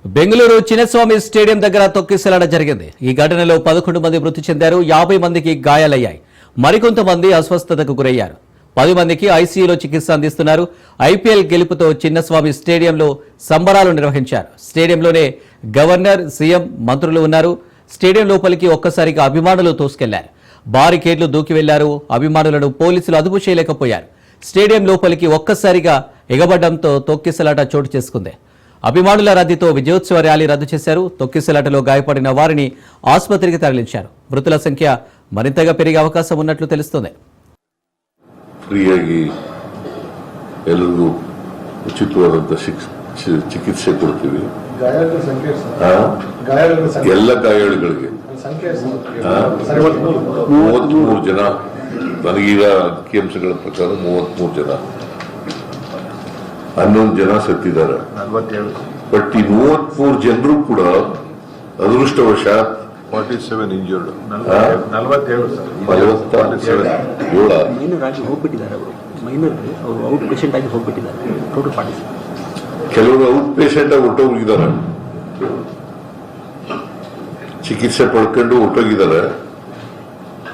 Bengaluru Chinnaswamy stadium దగ్గర తొక్కిసలాట జరిగింది. ఈ ఘటనలో 11 మంది మృతి చెందారు, 50 మందికి గాయాలయ్యాయి. మరికొంతమంది అస్వస్థతకు గురయ్యారు. 10 మందికి ఐసీయూలో చికిత్స అందిస్తున్నారు. ఐపీఎల్ గెలుపుతో చిన్నస్వామి స్టేడియంలో సంబరాలు నిర్వహించారు. స్టేడియంలోనే గవర్నర్, సీఎం, మంత్రులు ఉన్నారు. స్టేడియం లోపలికి ఒక్కసారిగా అభిమానులు తోసుకెళ్లారు. బారికేడ్లు దూకి వెళ్లారు. అభిమానులను పోలీసులు అదుపు చేయలేకపోయారు. స్టేడియం లోపలికి ఒక్కసారిగా ఎగబడ్డంతో తొక్కిసలాట చోటు చేసుకుంది. అభిమానుల రద్దీతో విజయోత్సవ ర్యాలీ రద్దు చేశారు. తొక్కిసలాటలో గాయపడిన వారిని ఆసుపత్రికి తరలించారు. మృతుల సంఖ్య మరింతగా పెరిగే అవకాశం ఉన్నట్లు తెలుస్తోంది. ಫ್ರೀಯಾಗಿ ಎಲ್ಲರಿಗೂ ಉಚಿತವಾದಂಥ ಚಿಕಿತ್ಸೆ ಕೊಡ್ತೀವಿ. ಎಲ್ಲ ಗಾಯಾಳುಗಳಿಗೆ 33 ಜನ, ನನಗೀಗ ಅಂಕಿಅಂಶಗಳ ಪ್ರಕಾರ 33 ಜನ, 11 ಜನ ಸತ್ತಿದ್ದಾರೆ. ಬಟ್ ಈ 33 ಜನರು ಕೂಡ ಅದೃಷ್ಟವಶಾತ್ 47 ಇಂಜರ್ಡ್, 47 ಹೋಗ್ಬಿಟ್ಟಿದ್ದಾರೆ. ಅವರು ಔಟ್ ಪೇಷಂಟ್ ಆಗಿ ಹೋಗ್ಬಿಟ್ಟಿದ್ದಾರೆ. ಕೆಲವರು ಔಟ್ ಪೇಷಂಟ್ ಆಗಿ ಹೊಟ್ಟೋಗಿದ್ದಾರೆ, ಚಿಕಿತ್ಸೆ ಪಡ್ಕೊಂಡು ಹೊಟ್ಟೋಗಿದ್ದಾರೆ.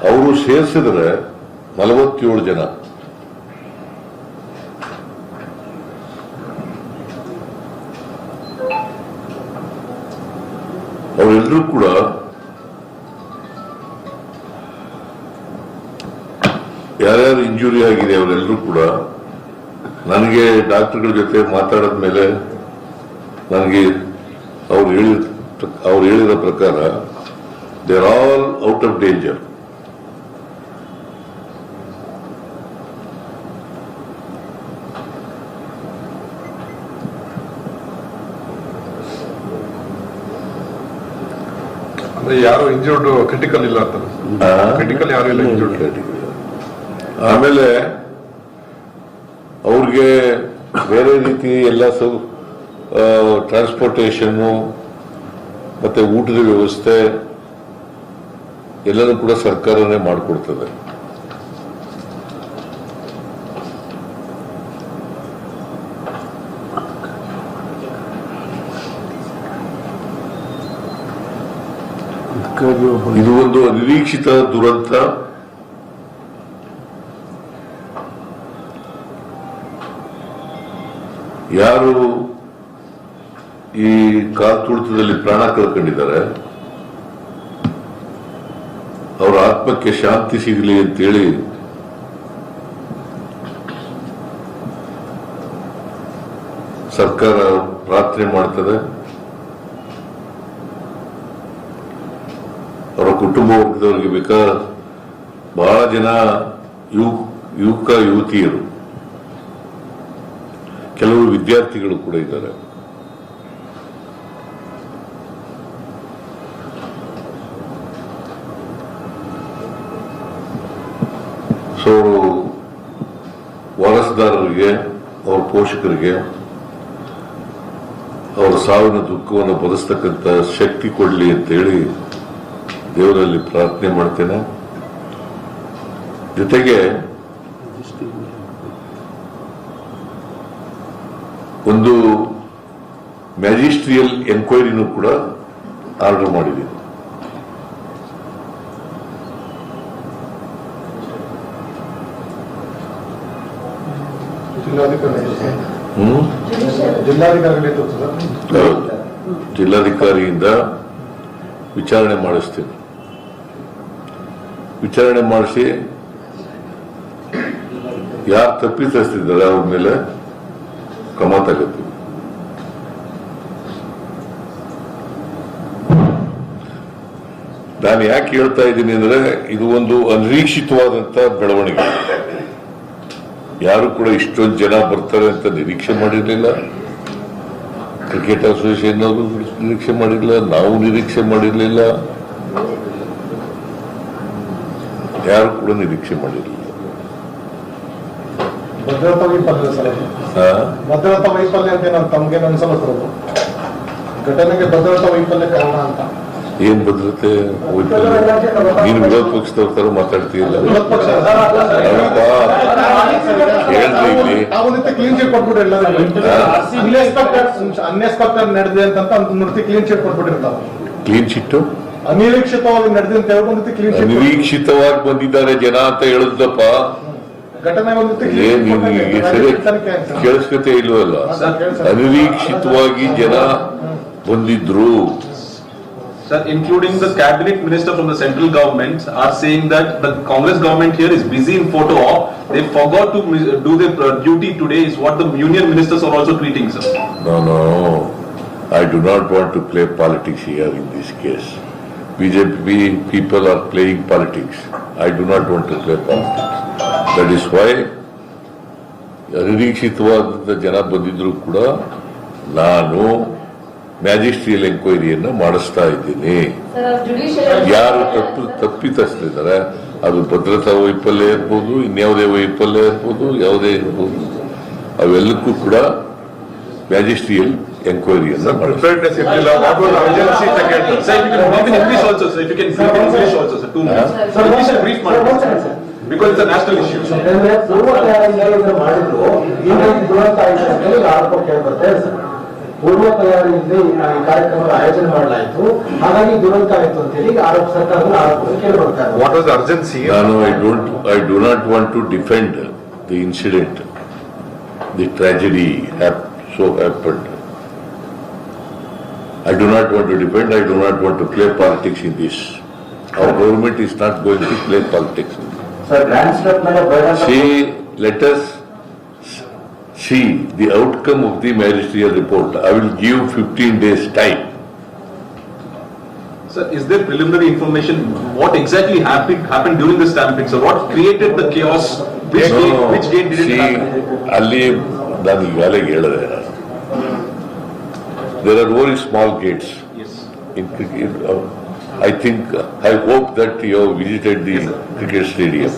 ಅವರು ಸೇರಿಸಿದ್ರೆ 47 ಜನ. ಅವರೆಲ್ಲರೂ ಕೂಡ ಯಾರ್ಯಾರು ಇಂಜುರಿ ಆಗಿದೆ ಅವರೆಲ್ಲರೂ ಕೂಡ ನನಗೆ ಡಾಕ್ಟರ್ಗಳ ಜೊತೆ ಮಾತಾಡಿದ ಮೇಲೆ ನನಗೆ ಅವ್ರು ಹೇಳಿರೋ ಪ್ರಕಾರ they are all out of danger. ಯಾರು ಇಂಜರ್ಡ್ ಕ್ರಿಟಿಕಲ್ ಇಲ್ಲ ಅಂತ, ಕ್ರಿಟಿಕಲ್ ಯಾರು ಇಲ್ಲ ಇಂಜರ್ಡ್. ಆಮೇಲೆ ಅವ್ರಿಗೆ ಬೇರೆ ರೀತಿ ಎಲ್ಲ ಟ್ರಾನ್ಸ್ಪೋರ್ಟೇಷನ್ ಮತ್ತೆ ಊಟದ ವ್ಯವಸ್ಥೆ ಎಲ್ಲನೂ ಕೂಡ ಸರ್ಕಾರನೇ ಮಾಡಿಕೊಡ್ತದೆ. ಇದು ಒಂದು ಅನಿರೀಕ್ಷಿತ ದುರಂತ. ಯಾರು ಈ ಕಾಲ್ತುಳಿತದಲ್ಲಿ ಪ್ರಾಣ ಕಳ್ಕೊಂಡಿದ್ದಾರೆ ಅವರ ಆತ್ಮಕ್ಕೆ ಶಾಂತಿ ಸಿಗಲಿ ಅಂತೇಳಿ ಸರ್ಕಾರ ಪ್ರಾರ್ಥನೆ ಮಾಡ್ತದೆ. ಅವರ ಕುಟುಂಬ ವರ್ಗದವರಿಗೆ ಬಹಳ ಜನ ಯುವಕ ಯುವತಿಯರು, ಕೆಲವರು ವಿದ್ಯಾರ್ಥಿಗಳು ಕೂಡ ಇದ್ದಾರೆ. ಸೊ ವಾರಸುದಾರರಿಗೆ, ಅವರ ಪೋಷಕರಿಗೆ ಅವರ ಸಾವಿನ ದುಃಖವನ್ನು ಭರಿಸ್ತಕ್ಕಂಥ ಶಕ್ತಿ ಕೊಡಲಿ ಅಂತೇಳಿ ದೇವರಲ್ಲಿ ಪ್ರಾರ್ಥನೆ ಮಾಡ್ತೇನೆ. ಜೊತೆಗೆ ಒಂದು ಮ್ಯಾಜಿಸ್ಟ್ರಿಯಲ್ ಎನ್ಕ್ವೈರಿನೂ ಕೂಡ ಆರ್ಡರ್ ಮಾಡಿದೆ. ಜಿಲ್ಲಾಧಿಕಾರಿಯಿಂದ ವಿಚಾರಣೆ ಮಾಡಿಸ್ತೀನಿ. ವಿಚಾರಣೆ ಮಾಡಿಸಿ ಯಾರು ತಪ್ಪಿತಸ್ಥರಿದ್ದಾರೆ ಅವ್ರ ಮೇಲೆ ಕ್ರಮ ತಗೋತೀವಿ. ನಾನು ಯಾಕೆ ಹೇಳ್ತಾ ಇದ್ದೀನಿ ಅಂದ್ರೆ ಇದು ಒಂದು ಅನಿರೀಕ್ಷಿತವಾದಂತ ಬೆಳವಣಿಗೆ. ಯಾರು ಕೂಡ ಇಷ್ಟೊಂದು ಜನ ಬರ್ತಾರೆ ಅಂತ ನಿರೀಕ್ಷೆ ಮಾಡಿರ್ಲಿಲ್ಲ. ಕ್ರಿಕೆಟ್ ಅಸೋಸಿಯೇಷನ್ ಅವರು ನಿರೀಕ್ಷೆ ಮಾಡಿರಲಿಲ್ಲ, ನಾವು ನಿರೀಕ್ಷೆ ಮಾಡಿರಲಿಲ್ಲ, ಯಾರು ಕೂಡ ನಿರೀಕ್ಷೆ ಮಾಡಿರಲಿಲ್ಲ. ಭದ್ರತಾ ವೈಫಲ್ಯ ಅಂತ ತಮ್ಗೆ ಅನ್ಸಲ್ಲ. ಘಟನೆಗೆ ಭದ್ರತಾ ವೈಫಲ್ಯ ಕಾರಣ ಅಂತ. ಏನ್ ಭದ್ರತೆ ವೈಫಲ್ಯ? ನೀನು ವಿರೋಧ ಪಕ್ಷದವ್ರ ತರ ಮಾತಾಡ್ತೀಯಲ್ಲ. ಹೇಳ್ರಿ ಇಲ್ಲಿ ತಾವೊಂದಿತ್ತು ಕ್ಲೀನ್ ಚೀಟ್ ಕೊಟ್ಬಿಟ್ರೆ ಅನ್ಎಕ್ಸ್ಪೆಕ್ಟೆಡ್ ನಡೆದಿದೆ ಅಂತ ಕ್ಲೀನ್ ಚೀಟ್ ಕೊಟ್ಬಿಟ್ಟಿರ್ತಾವ. ಕ್ಲೀನ್ ಚಿಟ್ಟು ಅನಿರೀಕ್ಷಿತವಾಗಿ ನಡೆದಿದೆ ಅಂತ ಹೇಳ್ಕೊಂಡ್ ಕ್ಲೀನ್ ಚೀಟ್ ನಿರೀಕ್ಷಿತವಾಗಿ ಬಂದಿದ್ದಾರೆ ಜನ ಅಂತ ಹೇಳಿದ್ದಪ್ಪ. ಘಟನೆ ಒಂದಿತ್ತು ಸರಿ ಕೇಳಿಸ್ಕತೆ ಇಲ್ವಲ್ಲ. ಅನಿರೀಕ್ಷಿತವಾಗಿ ಜನ ಬಂದಿದ್ರು. Sir, including the cabinet minister from the central government are saying that the Congress government here is busy in photo op. They forgot to do their duty today is what the union ministers are also tweeting, sir. No. I do not want to play politics here in this case. BJP people are playing politics. I do not want to play politics. That is why ಅನಿರೀಕ್ಷಿತವಾದ ಜನ ಬಂದಿದ್ರು ಕೂಡ ನಾನು magisterial ಎಂಕ್ವೈರಿಯನ್ನ ಮಾಡಿಸ್ತಾ ಇದ್ದೀನಿ. ಯಾರು ತಪ್ಪಿತಸ್ಥರಿದ್ದಾರೆ, ಅದು ಭದ್ರತಾ ವೈಫಲ್ಯ ಇರ್ಬೋದು, ಇನ್ಯಾವುದೇ ವೈಫಲ್ಯ ಇರ್ಬೋದು, ಯಾವುದೇ ಇರ್ಬೋದು, ಅವೆಲ್ಲಕ್ಕೂ ಕೂಡ ಮ್ಯಾಜಿಸ್ಟ್ರಿಯಲ್ ಎಂಕ್ವೈರಿಯನ್ನ Preparedness ಇರ್ಲಿಲ್ಲ. What was the urgency second? Sir, if you can brief in English also, sir. If you can brief in English also, sir. 2 minutes. Sir, English and brief because it's a national issue. ಪೂರ್ವ ತಯಾರಿಯಿಂದ ಮಾಡಿದ್ರು ಈಗ ದುರಂತ ಆಯ್ತು ಅಂತ ಹೇಳಿ ಆರೋಪ ಕೇಳ್ಬರ್ತೇವೆ sir. ಪೂರ್ವ ತಯಾರಿಯಿಂದ ಈ ಕಾರ್ಯಕ್ರಮದ ಆಯೋಜನೆ ಮಾಡಲಾಯಿತು, ಹಾಗಾಗಿ ದುರಂತ ಆಯ್ತು ಅಂತ ಹೇಳಿ ಆರೋಪ ಸರ್ಕಾರದ ಆರೋಪ ಕೇಳ್ಬರ್ತಾರೆ. What was the urgency? I do not want to defend the incident, the tragedy so happened. I do not want to defend, I do not want to play politics in this. Our government is not going to play politics. Sir grand step ಮೇಲೆ ಬೇಡ. Let us see the outcome of the magisterial report. I will give 15 days time. Sir, is there preliminary information what exactly happened during the stampede? So what created the chaos? Which gate did it happen? ಅಲ್ಲಿ ನಾನು ಈಗಾಗಲೇ ಹೇಳಿದೆ, there are very small gates. Yes. In cricket, I hope that you have visited the cricket stadium.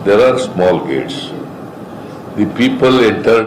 There are small gates. The people entered